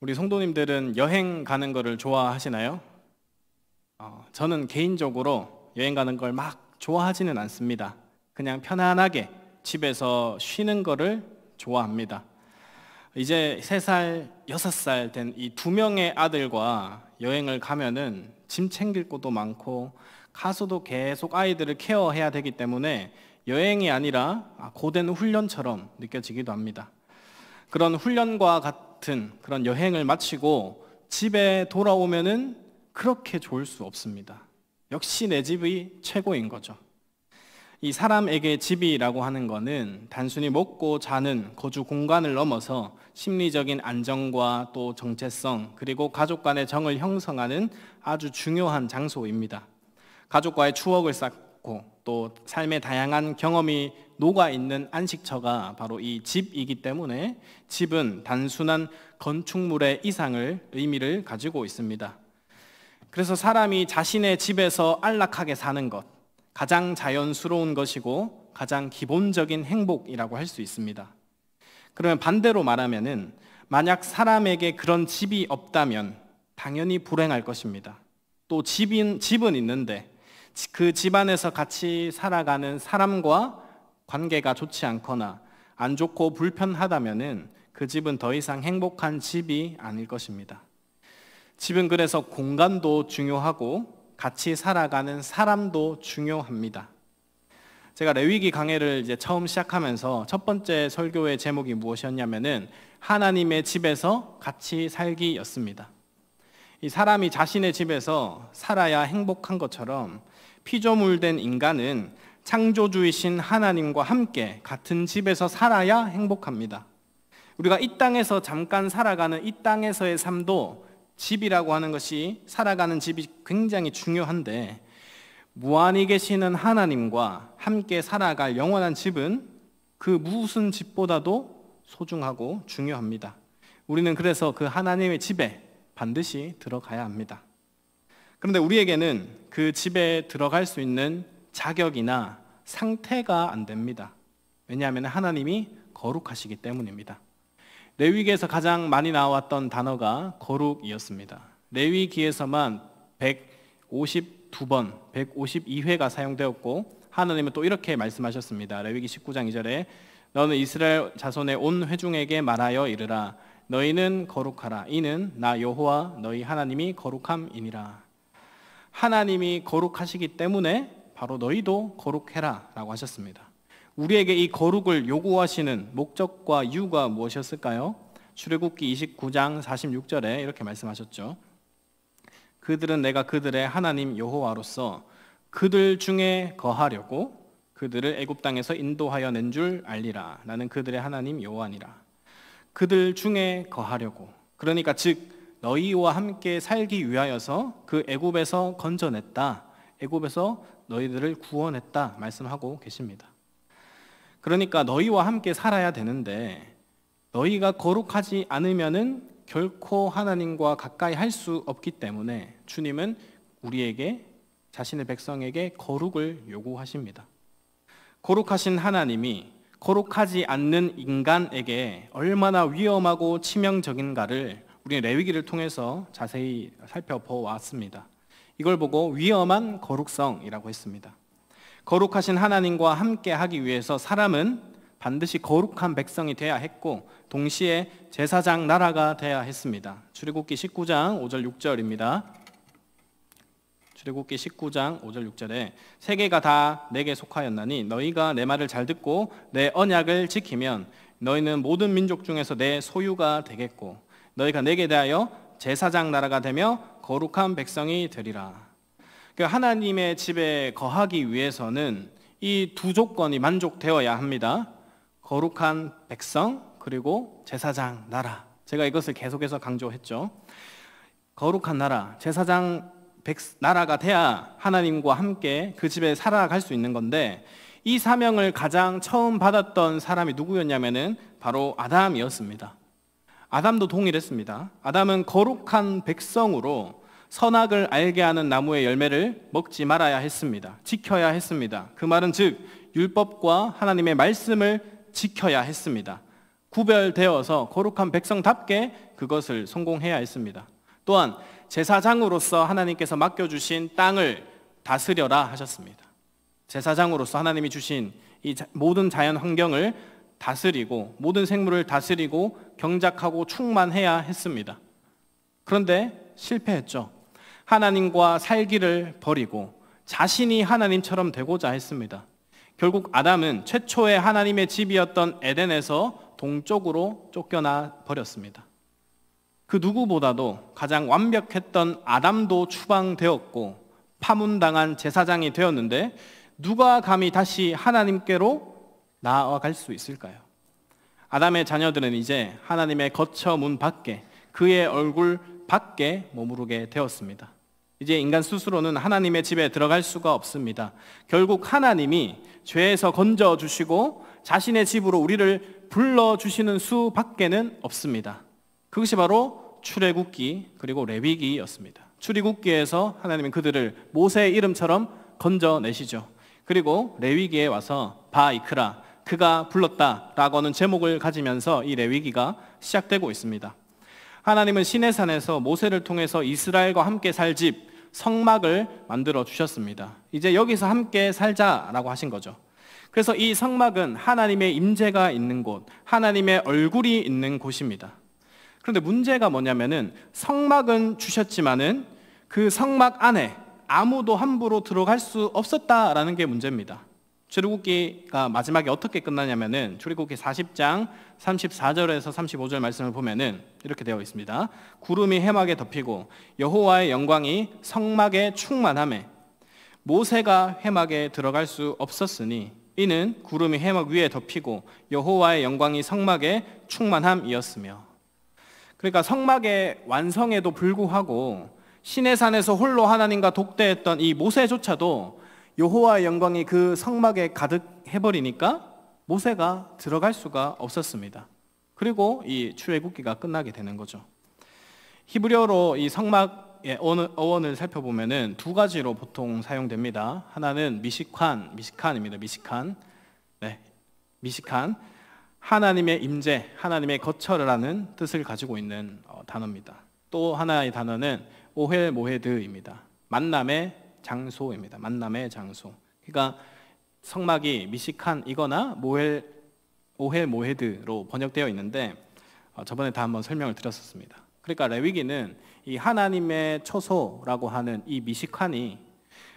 우리 성도님들은 여행 가는 거를 좋아하시나요? 저는 개인적으로 여행 가는 걸 막 좋아하지는 않습니다. 그냥 편안하게 집에서 쉬는 거를 좋아합니다. 이제 3살, 6살 된 이 2명의 아들과 여행을 가면은 짐 챙길 것도 많고 가서도 계속 아이들을 케어해야 되기 때문에 여행이 아니라 고된 훈련처럼 느껴지기도 합니다. 그런 훈련과 같은 그런 여행을 마치고 집에 돌아오면은 그렇게 좋을 수 없습니다. 역시 내 집이 최고인 거죠. 이 사람에게 집이라고 하는 거는 단순히 먹고 자는 거주 공간을 넘어서 심리적인 안정과 또 정체성, 그리고 가족 간의 정을 형성하는 아주 중요한 장소입니다. 가족과의 추억을 쌓고 또 삶의 다양한 경험이 녹아있는 안식처가 바로 이 집이기 때문에 집은 단순한 건축물의 이상을 의미를 가지고 있습니다. 그래서 사람이 자신의 집에서 안락하게 사는 것, 가장 자연스러운 것이고 가장 기본적인 행복이라고 할 수 있습니다. 그러면 반대로 말하면은 만약 사람에게 그런 집이 없다면 당연히 불행할 것입니다. 또 집은 있는데 그 집안에서 같이 살아가는 사람과 관계가 좋지 않거나 안 좋고 불편하다면은 그 집은 더 이상 행복한 집이 아닐 것입니다. 집은 그래서 공간도 중요하고 같이 살아가는 사람도 중요합니다. 제가 레위기 강해를 이제 처음 시작하면서 첫 번째 설교의 제목이 무엇이었냐면은 하나님의 집에서 같이 살기였습니다. 이 사람이 자신의 집에서 살아야 행복한 것처럼 피조물된 인간은 창조주이신 하나님과 함께 같은 집에서 살아야 행복합니다. 우리가 이 땅에서 잠깐 살아가는 이 땅에서의 삶도 집이라고 하는 것이 살아가는 집이 굉장히 중요한데 무한히 계시는 하나님과 함께 살아갈 영원한 집은 그 무슨 집보다도 소중하고 중요합니다. 우리는 그래서 그 하나님의 집에 반드시 들어가야 합니다. 그런데 우리에게는 그 집에 들어갈 수 있는 자격이나 상태가 안 됩니다. 왜냐하면 하나님이 거룩하시기 때문입니다. 레위기에서 가장 많이 나왔던 단어가 거룩이었습니다. 레위기에서만 152번, 152회가 사용되었고 하나님은 또 이렇게 말씀하셨습니다. 레위기 19장 2절에 너는 이스라엘 자손의 온 회중에게 말하여 이르라 너희는 거룩하라 이는 나 여호와 너희 하나님이 거룩함이니라. 하나님이 거룩하시기 때문에 바로 너희도 거룩해라 라고 하셨습니다. 우리에게 이 거룩을 요구하시는 목적과 이유가 무엇이었을까요? 출애굽기 29장 46절에 이렇게 말씀하셨죠. 그들은 내가 그들의 하나님 여호와로서 그들 중에 거하려고 그들을 애굽 땅에서 인도하여 낸 줄 알리라. 나는 그들의 하나님 여호와니라. 그들 중에 거하려고, 그러니까 즉 너희와 함께 살기 위하여서 그 애굽에서 건져냈다, 애굽에서 너희들을 구원했다 말씀하고 계십니다. 그러니까 너희와 함께 살아야 되는데 너희가 거룩하지 않으면은 결코 하나님과 가까이 할 수 없기 때문에 주님은 우리에게, 자신의 백성에게 거룩을 요구하십니다. 거룩하신 하나님이 거룩하지 않는 인간에게 얼마나 위험하고 치명적인가를 우리는 레위기를 통해서 자세히 살펴보았습니다. 이걸 보고 위험한 거룩성이라고 했습니다. 거룩하신 하나님과 함께 하기 위해서 사람은 반드시 거룩한 백성이 되어야 했고 동시에 제사장 나라가 되어야 했습니다. 출애굽기 19장 5절 6절입니다. 출애굽기 19장 5절 6절에 세계가 다 내게 속하였나니 너희가 내 말을 잘 듣고 내 언약을 지키면 너희는 모든 민족 중에서 내 소유가 되겠고 너희가 내게 대하여 제사장 나라가 되며 거룩한 백성이 되리라. 하나님의 집에 거하기 위해서는 이 두 조건이 만족되어야 합니다. 거룩한 백성 그리고 제사장 나라. 제가 이것을 계속해서 강조했죠. 거룩한 나라, 제사장 나라가 돼야 하나님과 함께 그 집에 살아갈 수 있는 건데 이 사명을 가장 처음 받았던 사람이 누구였냐면은 바로 아담이었습니다. 아담도 동일했습니다. 아담은 거룩한 백성으로 선악을 알게 하는 나무의 열매를 먹지 말아야 했습니다. 지켜야 했습니다. 그 말은 즉 율법과 하나님의 말씀을 지켜야 했습니다. 구별되어서 거룩한 백성답게 그것을 성공해야 했습니다. 또한 제사장으로서 하나님께서 맡겨주신 땅을 다스려라 하셨습니다. 제사장으로서 하나님이 주신 이 모든 자연 환경을 다스리고 모든 생물을 다스리고 경작하고 충만해야 했습니다. 그런데 실패했죠. 하나님과 살기를 버리고 자신이 하나님처럼 되고자 했습니다. 결국 아담은 최초의 하나님의 집이었던 에덴에서 동쪽으로 쫓겨나 버렸습니다. 그 누구보다도 가장 완벽했던 아담도 추방되었고 파문당한 제사장이 되었는데 누가 감히 다시 하나님께로 나아갈 수 있을까요? 아담의 자녀들은 이제 하나님의 거처 문 밖에, 그의 얼굴 밖에 머무르게 되었습니다. 이제 인간 스스로는 하나님의 집에 들어갈 수가 없습니다. 결국 하나님이 죄에서 건져주시고 자신의 집으로 우리를 불러주시는 수밖에는 없습니다. 그것이 바로 출애굽기 그리고 레위기였습니다. 출애굽기에서 하나님은 그들을 모세의 이름처럼 건져내시죠. 그리고 레위기에 와서 바이크라, 그가 불렀다라고 하는 제목을 가지면서 이 레위기가 시작되고 있습니다. 하나님은 시내산에서 모세를 통해서 이스라엘과 함께 살 집 성막을 만들어 주셨습니다. 이제 여기서 함께 살자라고 하신 거죠. 그래서 이 성막은 하나님의 임재가 있는 곳, 하나님의 얼굴이 있는 곳입니다. 그런데 문제가 뭐냐면은 성막은 주셨지만은 그 성막 안에 아무도 함부로 들어갈 수 없었다라는 게 문제입니다. 출애굽기가 마지막에 어떻게 끝나냐면은 출애굽기 40장 34절에서 35절 말씀을 보면은 이렇게 되어 있습니다. 구름이 해막에 덮이고 여호와의 영광이 성막에 충만하매 모세가 해막에 들어갈 수 없었으니 이는 구름이 해막 위에 덮이고 여호와의 영광이 성막에 충만함이었으며. 그러니까 성막의 완성에도 불구하고 시내산에서 홀로 하나님과 독대했던 이 모세조차도 여호와의 영광이 그 성막에 가득해버리니까 모세가 들어갈 수가 없었습니다. 그리고 이 출애굽기가 끝나게 되는 거죠. 히브리어로 이 성막의 어원을 살펴보면은 두 가지로 보통 사용됩니다. 하나는 미시칸입니다. 미시칸. 하나님의 임재, 하나님의 거처를 하는 뜻을 가지고 있는 단어입니다. 또 하나의 단어는 오헬 모헤드입니다. 만남의 장소입니다. 만남의 장소. 그러니까 성막이 미시칸이거나 오헬 모헤드로 번역되어 있는데 저번에 다 한번 설명을 드렸었습니다. 그러니까 레위기는 이 하나님의 처소라고 하는 이 미시칸이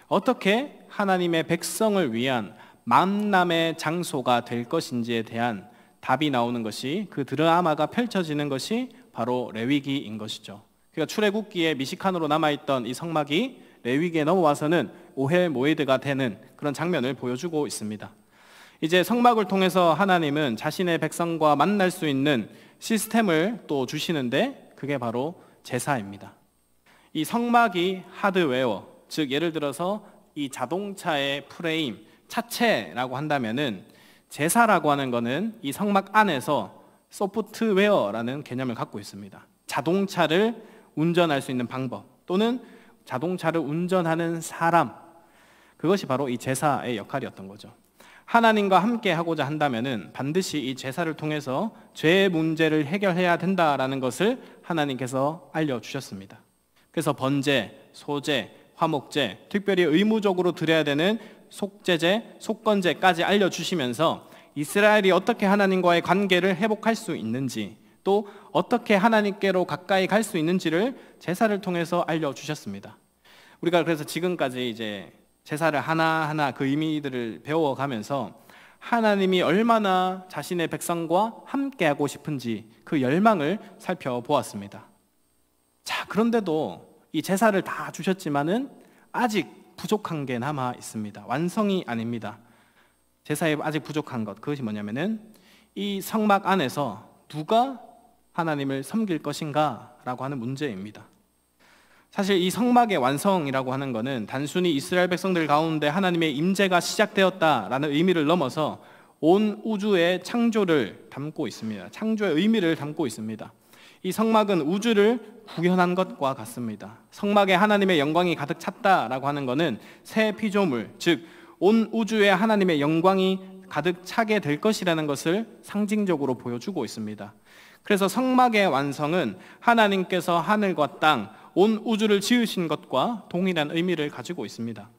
어떻게 하나님의 백성을 위한 만남의 장소가 될 것인지에 대한 답이 나오는 것이, 그 드라마가 펼쳐지는 것이 바로 레위기인 것이죠. 그러니까 출애굽기에 미시칸으로 남아있던 이 성막이 레위기에 넘어와서는 오헬 모헤드가 되는 그런 장면을 보여주고 있습니다. 이제 성막을 통해서 하나님은 자신의 백성과 만날 수 있는 시스템을 또 주시는데 그게 바로 제사입니다. 이 성막이 하드웨어, 즉 예를 들어서 이 자동차의 프레임, 차체라고 한다면은 제사라고 하는 것은 이 성막 안에서 소프트웨어라는 개념을 갖고 있습니다. 자동차를 운전할 수 있는 방법 또는 자동차를 운전하는 사람, 그것이 바로 이 제사의 역할이었던 거죠. 하나님과 함께 하고자 한다면은 반드시 이 제사를 통해서 죄의 문제를 해결해야 된다라는 것을 하나님께서 알려주셨습니다. 그래서 번제, 소제, 화목제, 특별히 의무적으로 드려야 되는 속죄제, 속건제까지 알려주시면서 이스라엘이 어떻게 하나님과의 관계를 회복할 수 있는지, 또 어떻게 하나님께로 가까이 갈 수 있는지를 제사를 통해서 알려주셨습니다. 우리가 그래서 지금까지 이제 제사를 하나하나 그 의미들을 배워가면서 하나님이 얼마나 자신의 백성과 함께하고 싶은지 그 열망을 살펴보았습니다. 자, 그런데도 이 제사를 다 주셨지만은 아직 부족한 게 남아 있습니다. 완성이 아닙니다. 제사에 아직 부족한 것, 그것이 뭐냐면은 이 성막 안에서 누가 하나님을 섬길 것인가 라고 하는 문제입니다. 사실 이 성막의 완성이라고 하는 것은 단순히 이스라엘 백성들 가운데 하나님의 임재가 시작되었다라는 의미를 넘어서 온 우주의 창조를 담고 있습니다. 창조의 의미를 담고 있습니다. 이 성막은 우주를 구현한 것과 같습니다. 성막에 하나님의 영광이 가득 찼다라고 하는 것은 새 피조물, 즉 온 우주에 하나님의 영광이 가득 차게 될 것이라는 것을 상징적으로 보여주고 있습니다. 그래서 성막의 완성은 하나님께서 하늘과 땅, 온 우주를 지으신 것과 동일한 의미를 가지고 있습니다.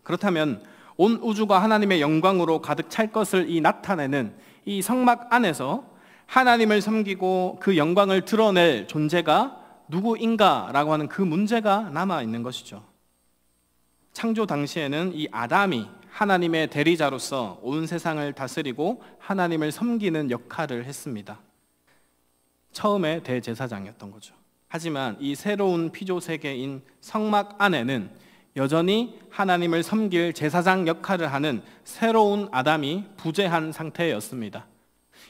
그렇다면 온 우주가 하나님의 영광으로 가득 찰 것을 나타내는 이 성막 안에서 하나님을 섬기고 그 영광을 드러낼 존재가 누구인가라고 하는 그 문제가 남아있는 것이죠. 창조 당시에는 이 아담이 하나님의 대리자로서 온 세상을 다스리고 하나님을 섬기는 역할을 했습니다. 처음에 대제사장이었던 거죠. 하지만 이 새로운 피조 세계인 성막 안에는 여전히 하나님을 섬길 제사장 역할을 하는 새로운 아담이 부재한 상태였습니다.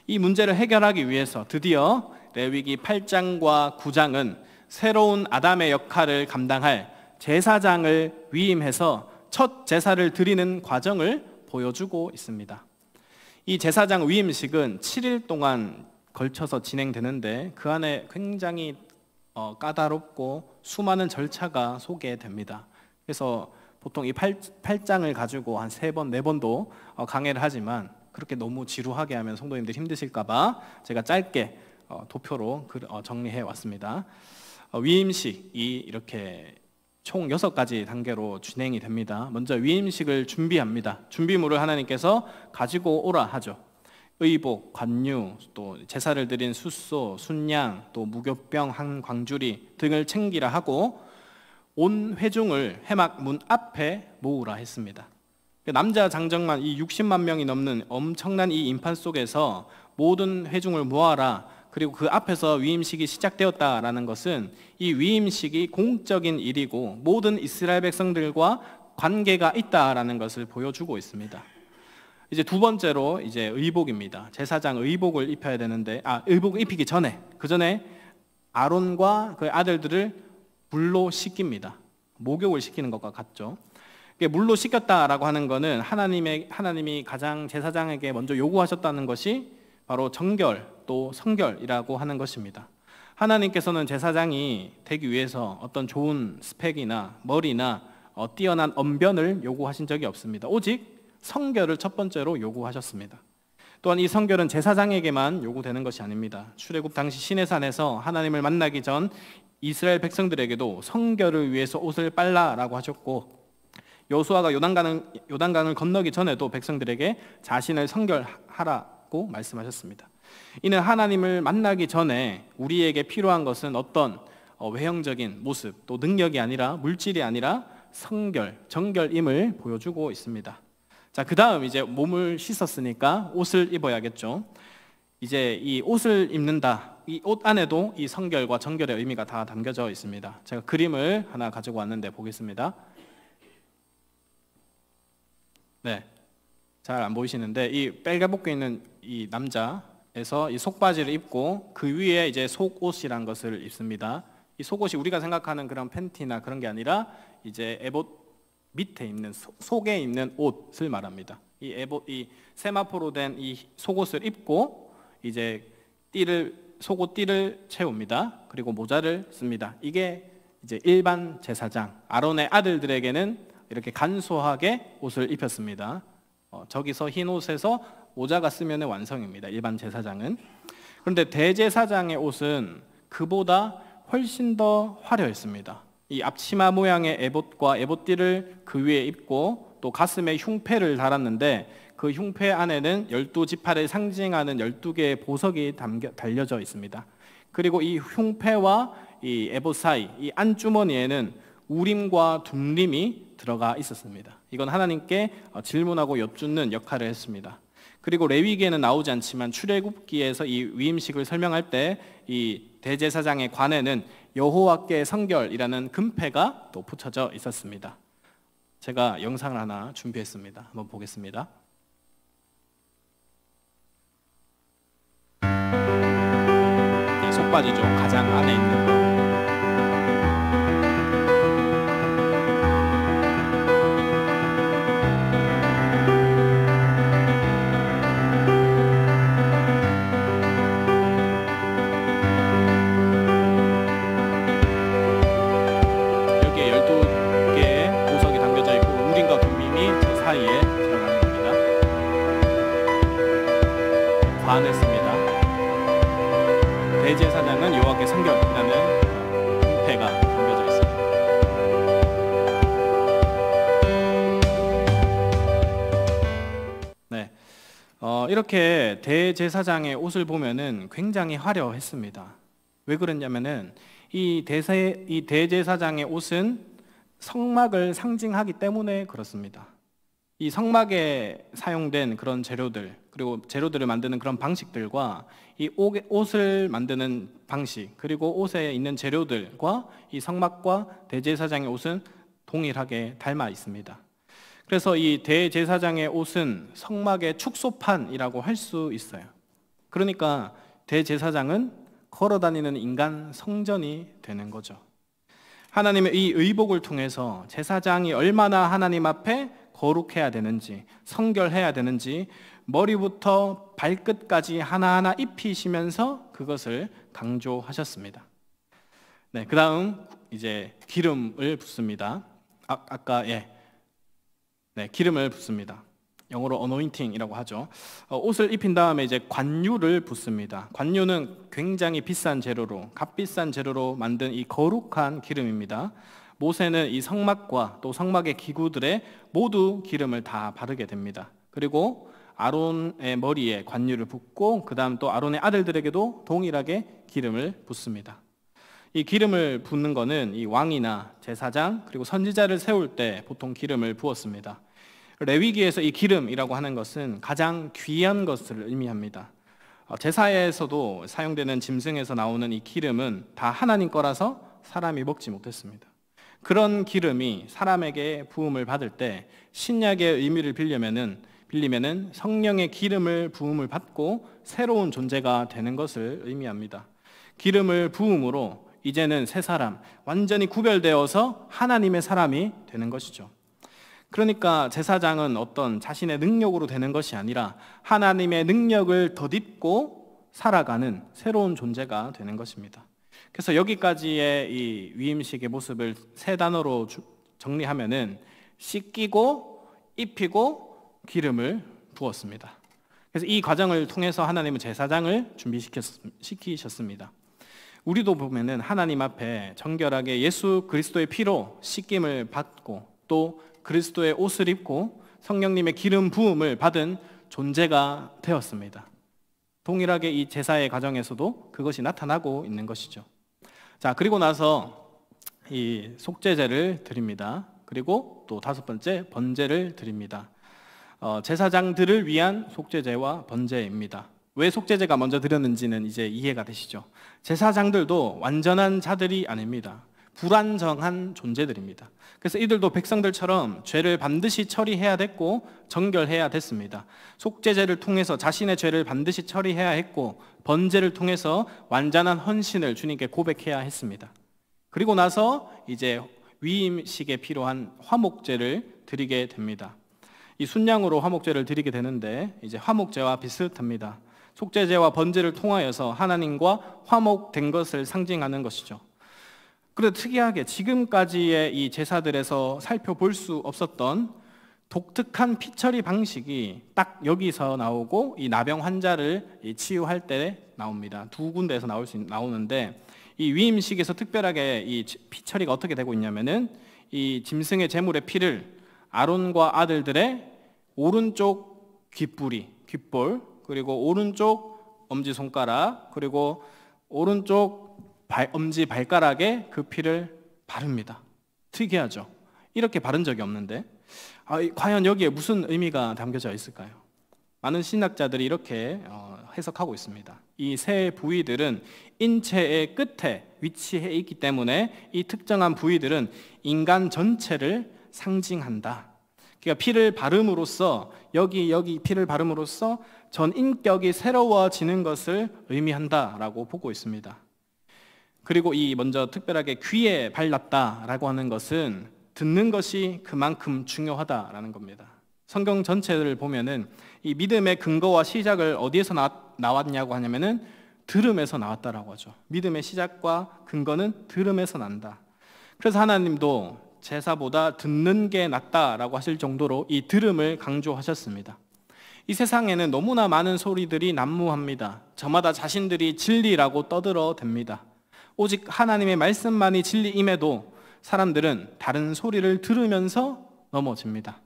이 문제를 해결하기 위해서 드디어 레위기 8장과 9장은 새로운 아담의 역할을 감당할 제사장을 위임해서 첫 제사를 드리는 과정을 보여주고 있습니다. 이 제사장 위임식은 7일 동안 걸쳐서 진행되는데 그 안에 굉장히 까다롭고 수많은 절차가 소개됩니다. 그래서 보통 이 8장을 가지고 한 3번, 4번도 강해를 하지만 그렇게 너무 지루하게 하면 성도님들 힘드실까 봐 제가 짧게 도표로 정리해 왔습니다. 위임식이 이렇게 총 6가지 단계로 진행이 됩니다. 먼저 위임식을 준비합니다. 준비물을 하나님께서 가지고 오라 하죠. 의복, 관유, 또 제사를 드린 숫소, 순양, 또 무교병 한 광주리 등을 챙기라 하고 온 회중을 회막 문 앞에 모으라 했습니다. 남자 장정만 이 60만 명이 넘는 엄청난 이 인파 속에서 모든 회중을 모아라. 그리고 그 앞에서 위임식이 시작되었다라는 것은 이 위임식이 공적인 일이고 모든 이스라엘 백성들과 관계가 있다라는 것을 보여주고 있습니다. 이제 두 번째로 이제 의복입니다. 제사장 의복을 입혀야 되는데 의복을 입히기 전에 그 전에 아론과 그 아들들을 물로 씻깁니다. 목욕을 시키는 것과 같죠. 물로 씻겼다라고 하는 것은 하나님이 가장 제사장에게 먼저 요구하셨다는 것이 바로 정결 또 성결이라고 하는 것입니다. 하나님께서는 제사장이 되기 위해서 어떤 좋은 스펙이나 머리나 뛰어난 언변을 요구하신 적이 없습니다. 오직 성결을 첫 번째로 요구하셨습니다. 또한 이 성결은 제사장에게만 요구되는 것이 아닙니다. 출애굽 당시 시내산에서 하나님을 만나기 전 이스라엘 백성들에게도 성결을 위해서 옷을 빨라라고 하셨고, 여호수아가 요단강을 건너기 전에도 백성들에게 자신을 성결하라고 말씀하셨습니다. 이는 하나님을 만나기 전에 우리에게 필요한 것은 어떤 외형적인 모습 또 능력이 아니라 물질이 아니라 성결, 정결임을 보여주고 있습니다. 자, 그 다음 이제 몸을 씻었으니까 옷을 입어야겠죠. 이제 이 옷을 입는다. 이 옷 안에도 이 성결과 정결의 의미가 다 담겨져 있습니다. 제가 그림을 하나 가지고 왔는데 보겠습니다. 네, 잘 안 보이시는데 이 빨개벗고 있는 이 남자에서 이 속바지를 입고 그 위에 이제 속옷이란 것을 입습니다. 이 속옷이 우리가 생각하는 그런 팬티나 그런 게 아니라 이제 에봇 밑에 입는 속에 입는 옷을 말합니다. 이 세마포로 된 이 속옷을 입고 이제 속옷 띠를 채웁니다. 그리고 모자를 씁니다. 이게 이제 일반 제사장 아론의 아들들에게는 이렇게 간소하게 옷을 입혔습니다. 저기서 흰 옷에서 모자가 쓰면 완성입니다. 일반 제사장은. 그런데 대제사장의 옷은 그보다 훨씬 더 화려했습니다. 이 앞치마 모양의 에봇과 에봇띠를 그 위에 입고 또 가슴에 흉패를 달았는데 그 흉패 안에는 12지파를 상징하는 12개의 보석이 달려져 있습니다. 그리고 이 흉패와 이 에봇 사이 이 안주머니에는 우림과 둠림이 들어가 있었습니다. 이건 하나님께 질문하고 여쭙는 역할을 했습니다. 그리고 레위기에는 나오지 않지만 출애굽기에서 이 위임식을 설명할 때 이 대제사장의 관에는 여호와께 성결이라는 금패가 또 붙여져 있었습니다. 제가 영상을 하나 준비했습니다. 한번 보겠습니다. 이 속바지죠. 가장 안에 있는 거. 사이에 들어가는 겁니다. 이렇게 대제사장의 옷을 보면은 굉장히 화려했습니다. 왜 그랬냐면은 이 대제사장의 옷은 성막을 상징하기 때문에 그렇습니다. 이 성막에 사용된 그런 재료들, 그리고 재료들을 만드는 그런 방식들과 이 옷을 만드는 방식, 그리고 옷에 있는 재료들과 이 성막과 대제사장의 옷은 동일하게 닮아 있습니다. 그래서 이 대제사장의 옷은 성막의 축소판이라고 할 수 있어요. 그러니까 대제사장은 걸어다니는 인간 성전이 되는 거죠. 하나님의 이 의복을 통해서 제사장이 얼마나 하나님 앞에 거룩해야 되는지, 성결해야 되는지 머리부터 발끝까지 하나하나 입히시면서 그것을 강조하셨습니다. 네, 그 다음 이제 기름을 붓습니다. 기름을 붓습니다. 영어로 anointing이라고 하죠. 옷을 입힌 다음에 이제 관유를 붓습니다. 관유는 굉장히 비싼 재료로, 값비싼 재료로 만든 이 거룩한 기름입니다. 모세는 이 성막과 또 성막의 기구들에 모두 기름을 다 바르게 됩니다. 그리고 아론의 머리에 관유를 붓고 그 다음 또 아론의 아들들에게도 동일하게 기름을 붓습니다. 이 기름을 붓는 거는 이 왕이나 제사장 그리고 선지자를 세울 때 보통 기름을 부었습니다. 레위기에서 이 기름이라고 하는 것은 가장 귀한 것을 의미합니다. 제사에서도 사용되는 짐승에서 나오는 이 기름은 다 하나님 거라서 사람이 먹지 못했습니다. 그런 기름이 사람에게 부음을 받을 때 신약의 의미를 빌리면은 성령의 기름을 부음을 받고 새로운 존재가 되는 것을 의미합니다. 기름을 부음으로 이제는 새 사람, 완전히 구별되어서 하나님의 사람이 되는 것이죠. 그러니까 제사장은 어떤 자신의 능력으로 되는 것이 아니라 하나님의 능력을 덧입고 살아가는 새로운 존재가 되는 것입니다. 그래서 여기까지의 이 위임식의 모습을 세 단어로 정리하면은 씻기고 입히고 기름을 부었습니다. 그래서 이 과정을 통해서 하나님은 제사장을 준비시키셨습니다. 우리도 보면은 하나님 앞에 정결하게 예수 그리스도의 피로 씻김을 받고 또 그리스도의 옷을 입고 성령님의 기름 부음을 받은 존재가 되었습니다. 동일하게 이 제사의 과정에서도 그것이 나타나고 있는 것이죠. 자, 그리고 나서 이 속죄제를 드립니다. 그리고 또 다섯 번째 번제를 드립니다. 제사장들을 위한 속죄제와 번제입니다. 왜 속죄제가 먼저 드렸는지는 이제 이해가 되시죠? 제사장들도 완전한 자들이 아닙니다. 불완전한 존재들입니다. 그래서 이들도 백성들처럼 죄를 반드시 처리해야 됐고 정결해야 됐습니다. 속죄제를 통해서 자신의 죄를 반드시 처리해야 했고 번제를 통해서 완전한 헌신을 주님께 고백해야 했습니다. 그리고 나서 이제 위임식에 필요한 화목제를 드리게 됩니다. 이 순양으로 화목제를 드리게 되는데 이제 화목제와 비슷합니다. 속죄제와 번제를 통하여서 하나님과 화목된 것을 상징하는 것이죠. 그런데 특이하게 지금까지의 이 제사들에서 살펴볼 수 없었던 독특한 피처리 방식이 딱 여기서 나오고 이 나병 환자를 치유할 때 나옵니다. 두 군데에서 나오는데 이 위임식에서 특별하게 이 피처리가 어떻게 되고 있냐면은 이 짐승의 제물의 피를 아론과 아들들의 오른쪽 귓볼, 그리고 오른쪽 엄지손가락, 그리고 오른쪽 엄지 발가락에 그 피를 바릅니다. 특이하죠? 이렇게 바른 적이 없는데 과연 여기에 무슨 의미가 담겨져 있을까요? 많은 신학자들이 이렇게 해석하고 있습니다. 이 세 부위들은 인체의 끝에 위치해 있기 때문에 이 특정한 부위들은 인간 전체를 상징한다. 그러니까 피를 바름으로써 여기 피를 바름으로써 전 인격이 새로워지는 것을 의미한다라고 보고 있습니다. 그리고 이 먼저 특별하게 귀에 발랐다라고 하는 것은 듣는 것이 그만큼 중요하다라는 겁니다. 성경 전체를 보면은 이 믿음의 근거와 시작을 어디에서 나왔냐고 하냐면은 들음에서 나왔다라고 하죠. 믿음의 시작과 근거는 들음에서 난다. 그래서 하나님도 제사보다 듣는 게 낫다라고 하실 정도로 이 들음을 강조하셨습니다. 이 세상에는 너무나 많은 소리들이 난무합니다. 저마다 자신들이 진리라고 떠들어댑니다. 오직 하나님의 말씀만이 진리임에도 사람들은 다른 소리를 들으면서 넘어집니다.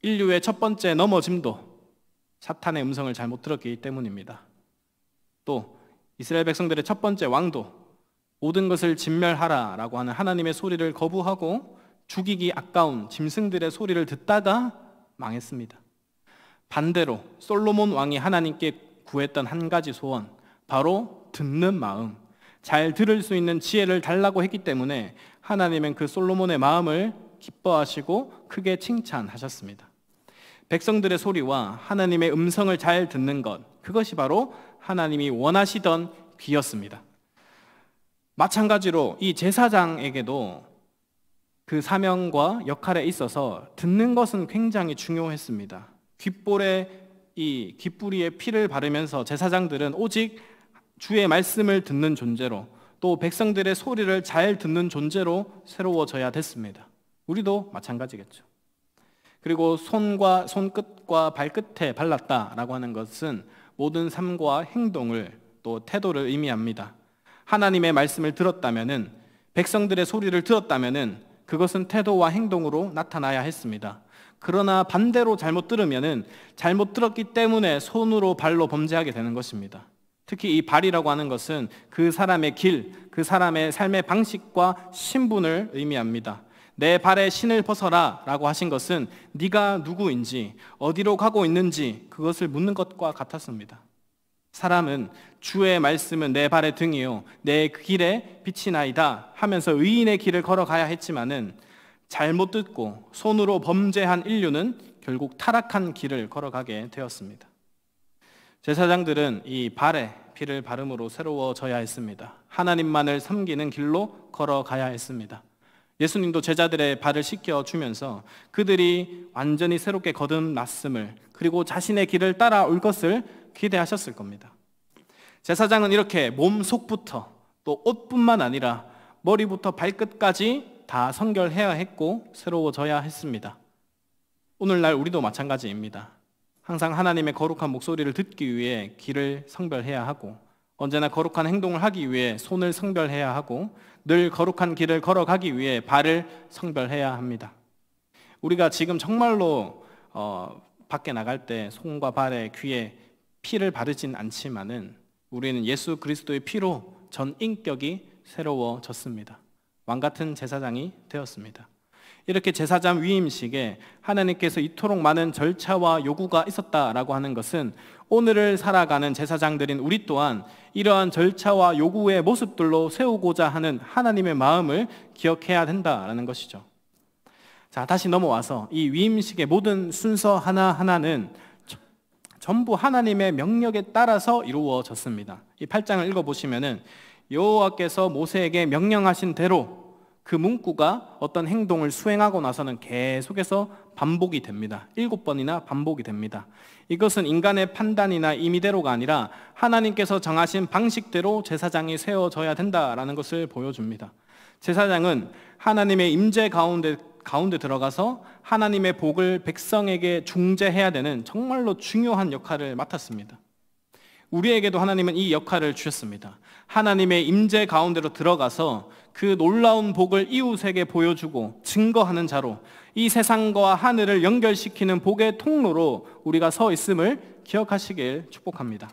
인류의 첫 번째 넘어짐도 사탄의 음성을 잘못 들었기 때문입니다. 또 이스라엘 백성들의 첫 번째 왕도 모든 것을 진멸하라라고 하는 하나님의 소리를 거부하고 죽이기 아까운 짐승들의 소리를 듣다가 망했습니다. 반대로 솔로몬 왕이 하나님께 구했던 한 가지 소원, 바로 듣는 마음, 잘 들을 수 있는 지혜를 달라고 했기 때문에 하나님은 그 솔로몬의 마음을 기뻐하시고 크게 칭찬하셨습니다. 백성들의 소리와 하나님의 음성을 잘 듣는 것, 그것이 바로 하나님이 원하시던 귀였습니다. 마찬가지로 이 제사장에게도 그 사명과 역할에 있어서 듣는 것은 굉장히 중요했습니다. 귓볼에 이 귓부리에 피를 바르면서 제사장들은 오직 주의 말씀을 듣는 존재로, 또 백성들의 소리를 잘 듣는 존재로 새로워져야 됐습니다. 우리도 마찬가지겠죠. 그리고 손끝과 발끝에 발랐다라고 하는 것은 모든 삶과 행동을, 또 태도를 의미합니다. 하나님의 말씀을 들었다면은, 백성들의 소리를 들었다면은 그것은 태도와 행동으로 나타나야 했습니다. 그러나 반대로 잘못 들으면은 잘못 들었기 때문에 손으로 발로 범죄하게 되는 것입니다. 특히 이 발이라고 하는 것은 그 사람의 길, 그 사람의 삶의 방식과 신분을 의미합니다. 내 발에 신을 벗어라 라고 하신 것은 네가 누구인지, 어디로 가고 있는지 그것을 묻는 것과 같았습니다. 사람은 주의 말씀은 내 발의 등이요 내 길에 빛이 나이다 하면서 의인의 길을 걸어가야 했지만은, 잘못 듣고 손으로 범죄한 인류는 결국 타락한 길을 걸어가게 되었습니다. 제사장들은 이 발에 피를 바름으로 새로워져야 했습니다. 하나님만을 섬기는 길로 걸어가야 했습니다. 예수님도 제자들의 발을 씻겨주면서 그들이 완전히 새롭게 거듭났음을, 그리고 자신의 길을 따라올 것을 기대하셨을 겁니다. 제사장은 이렇게 몸 속부터, 또 옷뿐만 아니라 머리부터 발끝까지 다 성결해야 했고 새로워져야 했습니다. 오늘날 우리도 마찬가지입니다. 항상 하나님의 거룩한 목소리를 듣기 위해 귀를 성별해야 하고, 언제나 거룩한 행동을 하기 위해 손을 성별해야 하고, 늘 거룩한 길을 걸어가기 위해 발을 성별해야 합니다. 우리가 지금 정말로 밖에 나갈 때 손과 발에, 귀에 피를 바르진 않지만은 우리는 예수 그리스도의 피로 전 인격이 새로워졌습니다. 왕같은 제사장이 되었습니다. 이렇게 제사장 위임식에 하나님께서 이토록 많은 절차와 요구가 있었다라고 하는 것은 오늘을 살아가는 제사장들인 우리 또한 이러한 절차와 요구의 모습들로 세우고자 하는 하나님의 마음을 기억해야 된다라는 것이죠. 자, 다시 넘어와서 이 위임식의 모든 순서 하나하나는 전부 하나님의 명령에 따라서 이루어졌습니다. 이 8장을 읽어보시면은 여호와께서 모세에게 명령하신 대로 그 문구가 어떤 행동을 수행하고 나서는 계속해서 반복이 됩니다. 7번이나 반복이 됩니다. 이것은 인간의 판단이나 임의대로가 아니라 하나님께서 정하신 방식대로 제사장이 세워져야 된다라는 것을 보여줍니다. 제사장은 하나님의 임재 가운데 들어가서 하나님의 복을 백성에게 중재해야 되는 정말로 중요한 역할을 맡았습니다. 우리에게도 하나님은 이 역할을 주셨습니다. 하나님의 임재 가운데로 들어가서 그 놀라운 복을 이웃에게 보여주고 증거하는 자로, 이 세상과 하늘을 연결시키는 복의 통로로 우리가 서 있음을 기억하시길 축복합니다.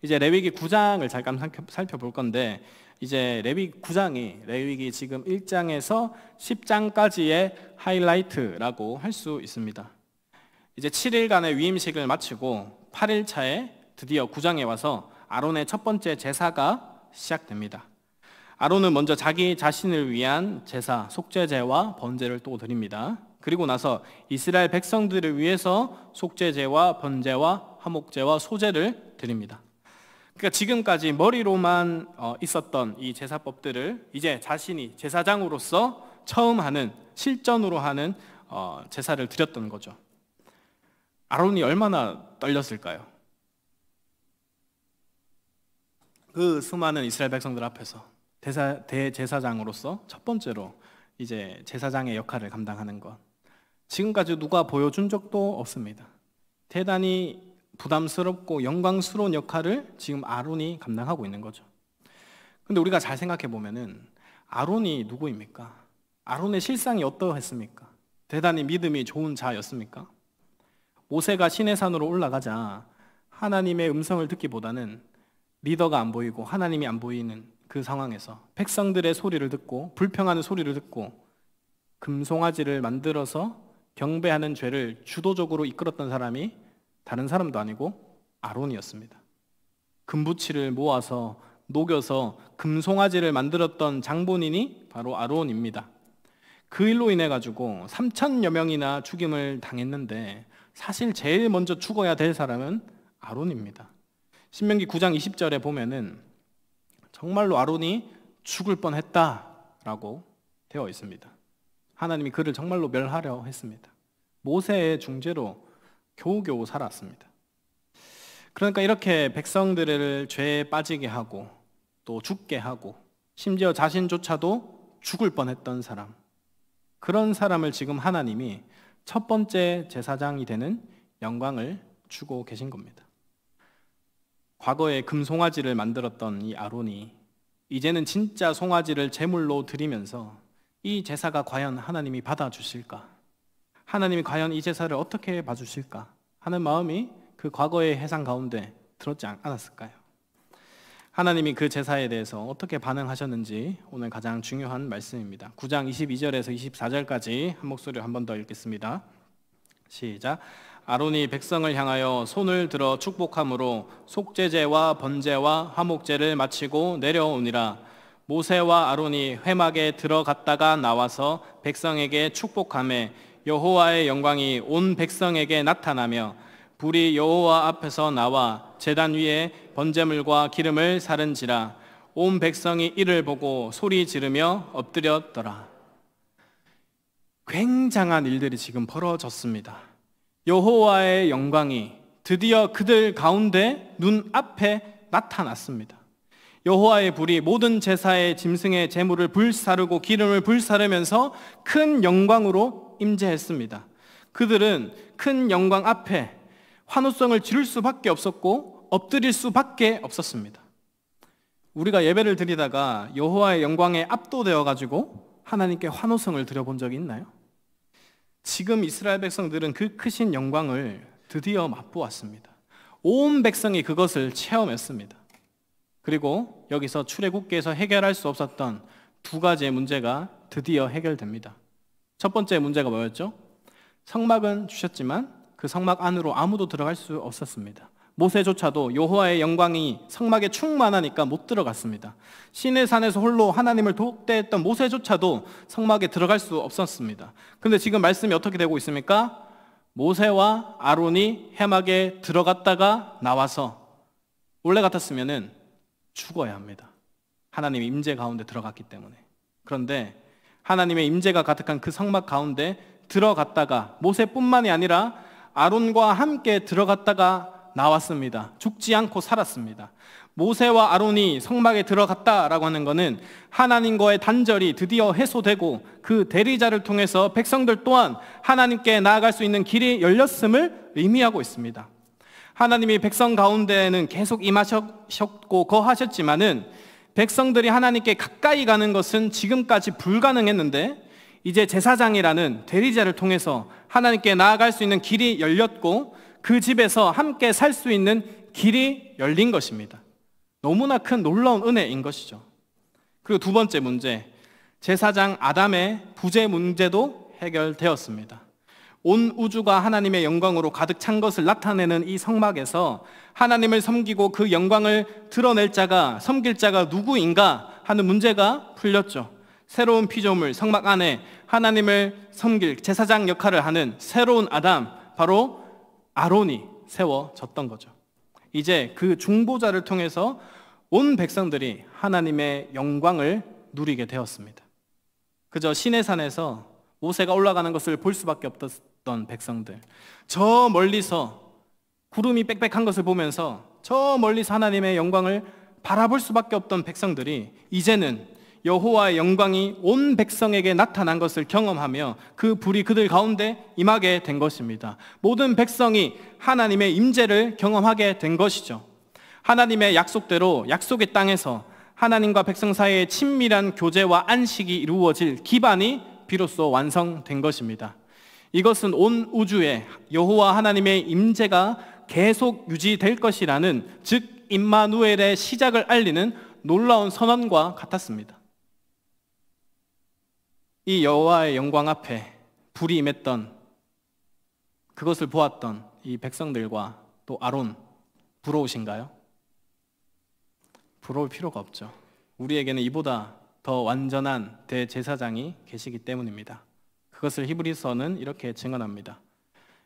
이제 레위기 9장을 잠깐 살펴볼 건데, 이제 레위기 9장이 레위기 지금 1장에서 10장까지의 하이라이트라고 할 수 있습니다. 이제 7일간의 위임식을 마치고 8일 차에 드디어 9장에 와서 아론의 첫 번째 제사가 시작됩니다. 아론은 먼저 자기 자신을 위한 제사, 속죄제와 번제를 또 드립니다. 그리고 나서 이스라엘 백성들을 위해서 속죄제와 번제와 화목제와 소제를 드립니다. 그러니까 지금까지 머리로만 있었던 이 제사법들을 이제 자신이 제사장으로서 처음 하는, 실전으로 하는 제사를 드렸던 거죠. 아론이 얼마나 떨렸을까요? 그 수많은 이스라엘 백성들 앞에서 대제사장으로서 첫 번째로 이제 제사장의 역할을 감당하는 것, 지금까지 누가 보여준 적도 없습니다. 대단히 부담스럽고 영광스러운 역할을 지금 아론이 감당하고 있는 거죠. 근데 우리가 잘 생각해 보면은 아론이 누구입니까? 아론의 실상이 어떠했습니까? 대단히 믿음이 좋은 자였습니까? 모세가 시내산으로 올라가자 하나님의 음성을 듣기보다는 리더가 안 보이고 하나님이 안 보이는 그 상황에서 백성들의 소리를 듣고 불평하는 소리를 듣고 금송아지를 만들어서 경배하는 죄를 주도적으로 이끌었던 사람이 다른 사람도 아니고 아론이었습니다. 금부치를 모아서 녹여서 금송아지를 만들었던 장본인이 바로 아론입니다. 그 일로 인해 가지고 3,000여 명이나 죽임을 당했는데 사실 제일 먼저 죽어야 될 사람은 아론입니다. 신명기 9장 20절에 보면은 정말로 아론이 죽을 뻔했다라고 되어 있습니다. 하나님이 그를 정말로 멸하려 했습니다. 모세의 중재로 겨우겨우 살았습니다. 그러니까 이렇게 백성들을 죄에 빠지게 하고 또 죽게 하고 심지어 자신조차도 죽을 뻔했던 사람, 그런 사람을 지금 하나님이 첫 번째 제사장이 되는 영광을 주고 계신 겁니다. 과거에 금송아지를 만들었던 이 아론이 이제는 진짜 송아지를 제물로 드리면서 이 제사가 과연 하나님이 받아주실까? 하나님이 과연 이 제사를 어떻게 봐주실까? 하는 마음이 그 과거의 해상 가운데 들었지 않았을까요? 하나님이 그 제사에 대해서 어떻게 반응하셨는지 오늘 가장 중요한 말씀입니다. 9장 22절에서 24절까지 한 목소리로 한 번 더 읽겠습니다. 시작. 아론이 백성을 향하여 손을 들어 축복함으로 속죄제와 번제와 화목제를 마치고 내려오니라. 모세와 아론이 회막에 들어갔다가 나와서 백성에게 축복하매 여호와의 영광이 온 백성에게 나타나며 불이 여호와 앞에서 나와 제단 위에 번제물과 기름을 사른지라. 온 백성이 이를 보고 소리 지르며 엎드렸더라. 굉장한 일들이 지금 벌어졌습니다. 여호와의 영광이 드디어 그들 가운데 눈앞에 나타났습니다. 여호와의 불이 모든 제사의 짐승의 제물을 불사르고 기름을 불사르면서 큰 영광으로 임재했습니다. 그들은 큰 영광 앞에 환호성을 지를 수밖에 없었고 엎드릴 수밖에 없었습니다. 우리가 예배를 드리다가 여호와의 영광에 압도되어 가지고 하나님께 환호성을 드려본 적이 있나요? 지금 이스라엘 백성들은 그 크신 영광을 드디어 맛보았습니다. 온 백성이 그것을 체험했습니다. 그리고 여기서 출애굽기에서 해결할 수 없었던 두 가지의 문제가 드디어 해결됩니다. 첫 번째 문제가 뭐였죠? 성막은 주셨지만 그 성막 안으로 아무도 들어갈 수 없었습니다. 모세조차도 여호와의 영광이 성막에 충만하니까 못 들어갔습니다. 시내산에서 홀로 하나님을 독대했던 모세조차도 성막에 들어갈 수 없었습니다. 그런데 지금 말씀이 어떻게 되고 있습니까? 모세와 아론이 회막에 들어갔다가 나와서 원래 같았으면은 죽어야 합니다. 하나님의 임재 가운데 들어갔기 때문에. 그런데 하나님의 임재가 가득한 그 성막 가운데 들어갔다가 모세뿐만이 아니라 아론과 함께 들어갔다가 나왔습니다. 죽지 않고 살았습니다. 모세와 아론이 성막에 들어갔다라고 하는 것은 하나님과의 단절이 드디어 해소되고 그 대리자를 통해서 백성들 또한 하나님께 나아갈 수 있는 길이 열렸음을 의미하고 있습니다. 하나님이 백성 가운데는 계속 임하셨고 거하셨지만은 백성들이 하나님께 가까이 가는 것은 지금까지 불가능했는데 이제 제사장이라는 대리자를 통해서 하나님께 나아갈 수 있는 길이 열렸고 그 집에서 함께 살 수 있는 길이 열린 것입니다. 너무나 큰 놀라운 은혜인 것이죠. 그리고 두 번째 문제, 제사장 아담의 부재 문제도 해결되었습니다. 온 우주가 하나님의 영광으로 가득 찬 것을 나타내는 이 성막에서 하나님을 섬기고 그 영광을 드러낼 자가, 섬길 자가 누구인가 하는 문제가 풀렸죠. 새로운 피조물, 성막 안에 하나님을 섬길 제사장 역할을 하는 새로운 아담, 바로 아론이 세워졌던 거죠. 이제 그 중보자를 통해서 온 백성들이 하나님의 영광을 누리게 되었습니다. 그저 시내산에서 모세가 올라가는 것을 볼 수밖에 없었던 백성들, 저 멀리서 구름이 빽빽한 것을 보면서 저 멀리서 하나님의 영광을 바라볼 수밖에 없던 백성들이 이제는 여호와의 영광이 온 백성에게 나타난 것을 경험하며 그 불이 그들 가운데 임하게 된 것입니다. 모든 백성이 하나님의 임재를 경험하게 된 것이죠. 하나님의 약속대로 약속의 땅에서 하나님과 백성 사이의 친밀한 교제와 안식이 이루어질 기반이 비로소 완성된 것입니다. 이것은 온 우주에 여호와 하나님의 임재가 계속 유지될 것이라는, 즉 임마누엘의 시작을 알리는 놀라운 선언과 같았습니다. 이 여호와의 영광 앞에 불이 임했던, 그것을 보았던 이 백성들과 또 아론, 부러우신가요? 부러울 필요가 없죠. 우리에게는 이보다 더 완전한 대제사장이 계시기 때문입니다. 그것을 히브리서는 이렇게 증언합니다.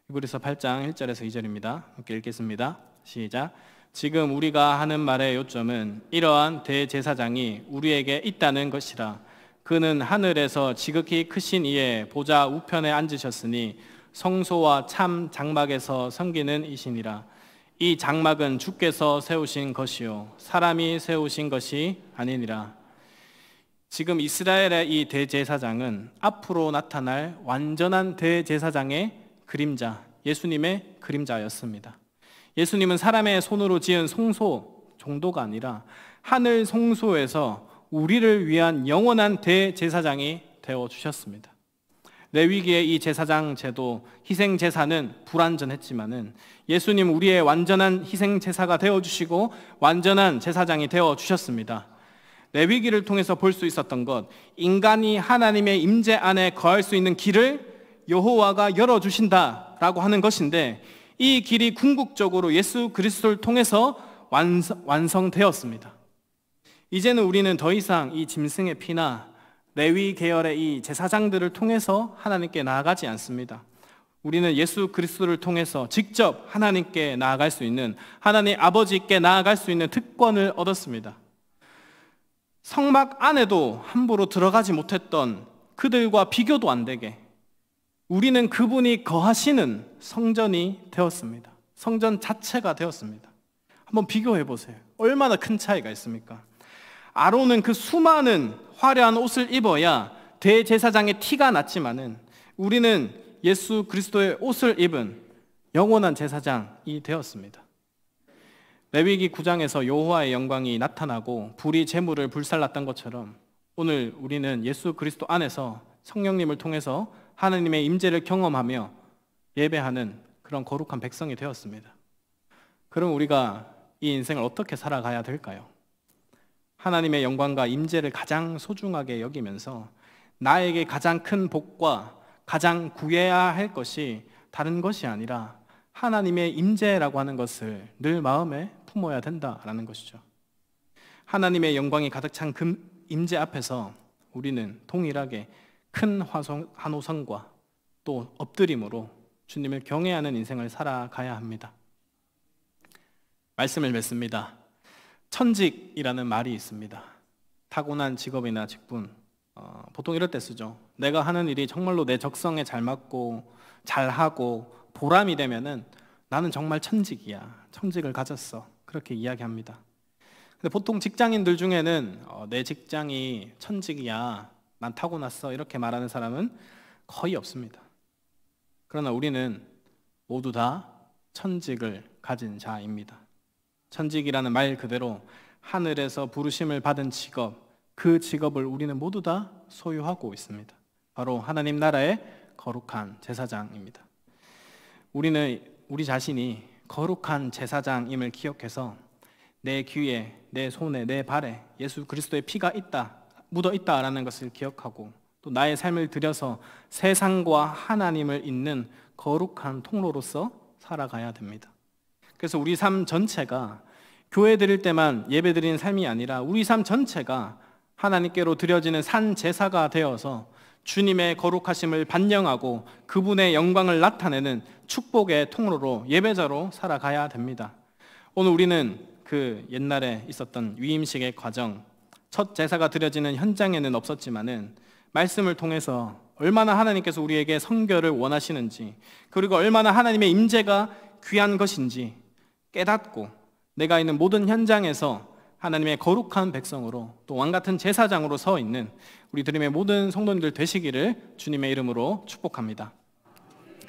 히브리서 8장 1절에서 2절입니다. 함께 읽겠습니다. 시작. 지금 우리가 하는 말의 요점은 이러한 대제사장이 우리에게 있다는 것이라. 그는 하늘에서 지극히 크신 이의 보좌 우편에 앉으셨으니 성소와 참 장막에서 섬기는 이시니라. 이 장막은 주께서 세우신 것이요 사람이 세우신 것이 아니니라. 지금 이스라엘의 이 대제사장은 앞으로 나타날 완전한 대제사장의 그림자, 예수님의 그림자였습니다. 예수님은 사람의 손으로 지은 성소 정도가 아니라 하늘 성소에서 우리를 위한 영원한 대제사장이 되어주셨습니다. 레위기의 이 제사장 제도, 희생 제사는 불완전했지만은 예수님 우리의 완전한 희생 제사가 되어주시고 완전한 제사장이 되어주셨습니다. 레위기를 통해서 볼 수 있었던 것, 인간이 하나님의 임재 안에 거할 수 있는 길을 여호와가 열어주신다라고 하는 것인데, 이 길이 궁극적으로 예수 그리스도를 통해서 완성되었습니다. 이제는 우리는 더 이상 이 짐승의 피나 레위 계열의 이 제사장들을 통해서 하나님께 나아가지 않습니다. 우리는 예수 그리스도를 통해서 직접 하나님께 나아갈 수 있는, 하나님 아버지께 나아갈 수 있는 특권을 얻었습니다. 성막 안에도 함부로 들어가지 못했던 그들과 비교도 안 되게 우리는 그분이 거하시는 성전이 되었습니다. 성전 자체가 되었습니다. 한번 비교해 보세요. 얼마나 큰 차이가 있습니까? 아론은 그 수많은 화려한 옷을 입어야 대제사장의 티가 났지만은 우리는 예수 그리스도의 옷을 입은 영원한 제사장이 되었습니다. 레위기 9장에서 여호와의 영광이 나타나고 불이 제물을 불살랐던 것처럼 오늘 우리는 예수 그리스도 안에서 성령님을 통해서 하나님의 임재를 경험하며 예배하는 그런 거룩한 백성이 되었습니다. 그럼 우리가 이 인생을 어떻게 살아가야 될까요? 하나님의 영광과 임재를 가장 소중하게 여기면서 나에게 가장 큰 복과 가장 구해야 할 것이 다른 것이 아니라 하나님의 임재라고 하는 것을 늘 마음에 품어야 된다라는 것이죠. 하나님의 영광이 가득 찬 그 임재 앞에서 우리는 동일하게 큰 환호성과 또 엎드림으로 주님을 경외하는 인생을 살아가야 합니다. 말씀을 맺습니다. 천직이라는 말이 있습니다. 타고난 직업이나 직분, 보통 이럴 때 쓰죠. 내가 하는 일이 정말로 내 적성에 잘 맞고 잘하고 보람이 되면은 나는 정말 천직이야, 천직을 가졌어, 그렇게 이야기합니다. 근데 보통 직장인들 중에는 내 직장이 천직이야, 난 타고났어, 이렇게 말하는 사람은 거의 없습니다. 그러나 우리는 모두 다 천직을 가진 자입니다. 천직이라는 말 그대로 하늘에서 부르심을 받은 직업, 그 직업을 우리는 모두 다 소유하고 있습니다. 바로 하나님 나라의 거룩한 제사장입니다. 우리는 우리 자신이 거룩한 제사장임을 기억해서 내 귀에, 내 손에, 내 발에 예수 그리스도의 피가 있다, 묻어 있다라는 것을 기억하고 또 나의 삶을 들여서 세상과 하나님을 잇는 거룩한 통로로서 살아가야 됩니다. 그래서 우리 삶 전체가 교회 드릴 때만 예배 드리는 삶이 아니라 우리 삶 전체가 하나님께로 드려지는 산 제사가 되어서 주님의 거룩하심을 반영하고 그분의 영광을 나타내는 축복의 통로로, 예배자로 살아가야 됩니다. 오늘 우리는 그 옛날에 있었던 위임식의 과정, 첫 제사가 드려지는 현장에는 없었지만은 말씀을 통해서 얼마나 하나님께서 우리에게 성결을 원하시는지, 그리고 얼마나 하나님의 임재가 귀한 것인지 깨닫고 내가 있는 모든 현장에서 하나님의 거룩한 백성으로 또 왕같은 제사장으로 서 있는 우리 드림의 모든 성도님들 되시기를 주님의 이름으로 축복합니다.